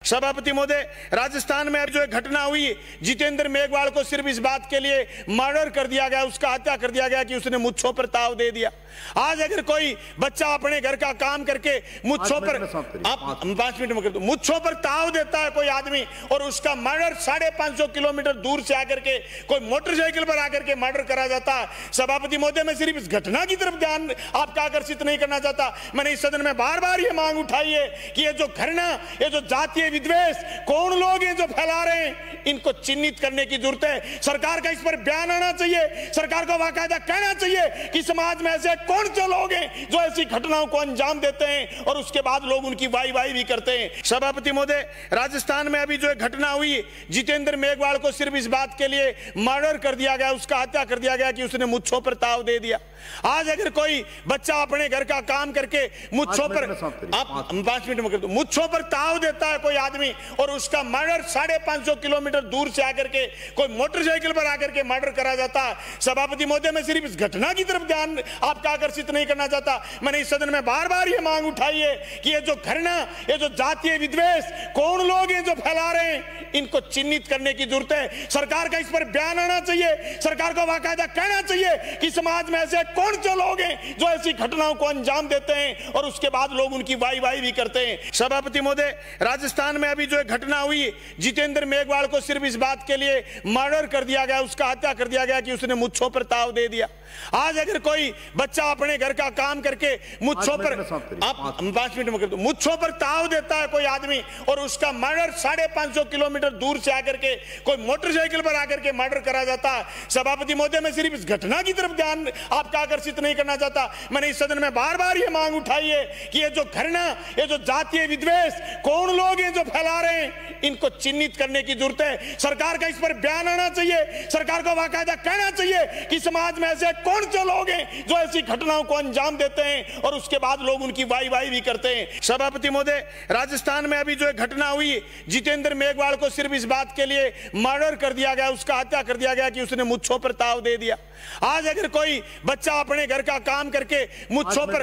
सभापति महोदय, राजस्थान में अब जो एक घटना हुई, जितेंद्र मेघवाल को सिर्फ इस बात के लिए मर्डर कर दिया गया, उसका हत्या कर दिया गया कि उसने मुच्छों पर ताव दे दिया। आज अगर कोई बच्चा अपने घर का काम करके मुच्छों पर, आप 5 मिनट में कर दो, मुच्छों पर ताव देता है कोई आदमी और उसका मर्डर 550 किलोमीटर दूर से आकर के कोई मोटरसाइकिल पर आकर के मर्डर करा जाता है। सभापति महोदय, मैं सिर्फ इस घटना की तरफ ध्यान आपका आकर्षित नहीं करना चाहता, मैंने इस सदन में बार बार ये मांग उठाई है कि ये जो घृणा, ये जो जातीय विद्वेष कौन लोग हैं जो फैला रहे हैं, इनको चिन्हित करने की जरूरत है। सरकार का इस पर बयान आना चाहिए, सरकार को बाकायदा कहना चाहिए कि समाज में ऐसे कौन से लोग हैं जो ऐसी घटनाओं को अंजाम देते हैं और उसके बाद लोग उनकी वाई भी करते हैं। सभापति महोदय, राजस्थान में अभी जो एक घटना हुई, जितेंद्र मेघवाल को सिर्फ इस बात के लिए मर्डर कर दिया गया, उसका हत्या कर दिया गया कि उसने मुच्छों पर ताव दे दिया। आज अगर कोई बच्चा अपने घर का काम करके मुच्छों पर, आप 5 मिनट में कर दो, मुच्छों पर ताव देता है कोई आदमी और उसका मर्डर 550 किलोमीटर दूर से आकर के कोई मोटरसाइकिल पर आकर के मर्डर करा जाता है। सभापति महोदय, मैं सिर्फ इस घटना की तरफ ध्यान आपका आकर्षित नहीं करना चाहता, मैंने इस सदन में बार बार ये मांग उठाई है कि ये जो घृणा, ये जो जातीय विद्वेष कौन लोग हैं जो फैला रहे हैं, इनको चिन्हित करने की जरूरत है। सरकार का इस पर बयान आना चाहिए, सरकार को बाकायदा कहना चाहिए कि समाज में ऐसे कौन से लोग हैं जो ऐसी घटनाओं को अंजाम देते हैं और उसके बाद लोग उनकी वाई भी करते हैं। सभापति महोदय, राजस्थान में अभी जो एक घटना हुई, जितेंद्र मेघवाल को सिर्फ इस बात के लिए मर्डर कर दिया गया, उसका हत्या कर दिया गया कि उसने मुच्छों पर ताव दे दिया। आज अगर कोई बच्चा अपने घर का काम करके मुच्छों पर, आप 5 मिनट में कर दो, मुच्छों पर ताव देता है कोई आदमी और उसका मर्डर 550 किलोमीटर दूर से आकर के कोई मोटरसाइकिल पर आकर के मर्डर करा जाता है। सभापति महोदय, मैं सिर्फ इस घटना की तरफ ध्यान आपका आकर्षित नहीं करना चाहता, मैंने इस सदन में बार बार ये मांग उठाई है कि ये जो घृणा, ये जो जातीय विद्वेष कौन लोग हैं जो फैला रहे हैं, इनको चिन्हित करने की जरूरत है। सरकार का इस पर बयान आना चाहिए, सरकार को बाकायदा कहना चाहिए कि समाज में ऐसे कौन से लोग हैं जो ऐसी घटनाओं को अंजाम देते हैं और उसके बाद लोग उनकी वाई भी करते हैं। सभापति महोदय, राजस्थान में अभी जो एक घटना हुई, जितेंद्र मेघवाल को सिर्फ इस बात के लिए मर्डर कर दिया गया, उसका हत्या कर दिया गया कि उसने मुच्छों पर ताव दे दिया। आज अगर कोई बच्चा अपने घर का काम करके मुच्छों पर,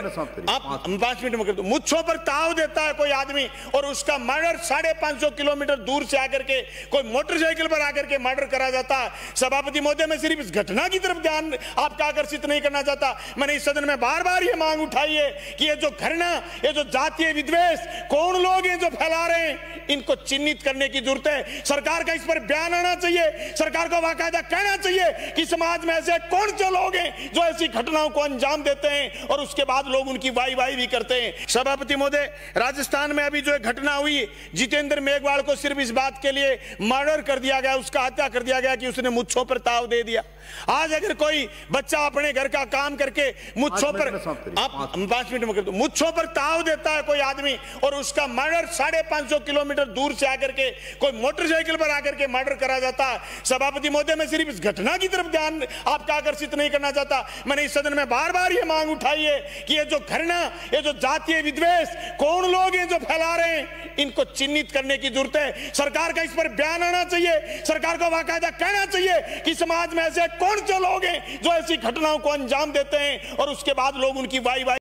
आप 5 मिनट में कर दो, मुच्छों पर ताव देता है कोई आदमी और उसका मर्डर 550 किलोमीटर दूर से आकर के कोई मोटरसाइकिल पर आकर के मर्डर करा जाता है। सभापति महोदय, मैं सिर्फ इस घटना की तरफ ध्यान आपका आकर्षित नहीं करना चाहता, मैंने इस सदन में बार बार ये मांग उठाई है कि ये जो घृणा, ये जो जातीय विद्वेष कौन लोग हैं जो फैला रहे हैं, इनको चिन्हित करने की जरूरत है। सरकार का इस पर बयान आना चाहिए, सरकार को बाकायदा कहना चाहिए कि समाज में ऐसे कौन से लोग हैं जो ऐसी घटनाओं को अंजाम देते हैं और उसके बाद लोग उनकी वाई भी करते हैं। सभापति महोदय, राजस्थान में अभी जो एक घटना हुई, जितेंद्र मेघवाल को सिर्फ इस बात के लिए मर्डर कर दिया गया, उसका हत्या कर दिया गया कि उसने मुच्छों पर ताव दे दिया। आज अगर कोई बच्चा अपने घर का काम करके मुच्छों पर, आप 5 मिनट में कर दो, मुच्छों पर ताव देता है कोई आदमी और उसका मर्डर 550 किलोमीटर दूर से आकर के कोई मोटरसाइकिल पर आकर के मर्डर करा जाता है। सभापति महोदय, मैं सिर्फ इस घटना की तरफ ध्यान आपका आकर्षित नहीं करना चाहता, मैंने इस सदन में बार बार ये मांग उठाई है कि ये जो घृणा, ये जो जातीय विद्वेष कौन लोग हैं जो फैला रहे हैं, इनको चिन्हित करने की जरूरत है। सरकार का इस पर बयान आना चाहिए, सरकार को बाकायदा कहना चाहिए कि समाज में ऐसे कौन से लोग हैं जो ऐसी घटनाओं को अंजाम देते हैं और उसके बाद लोग उनकी वाई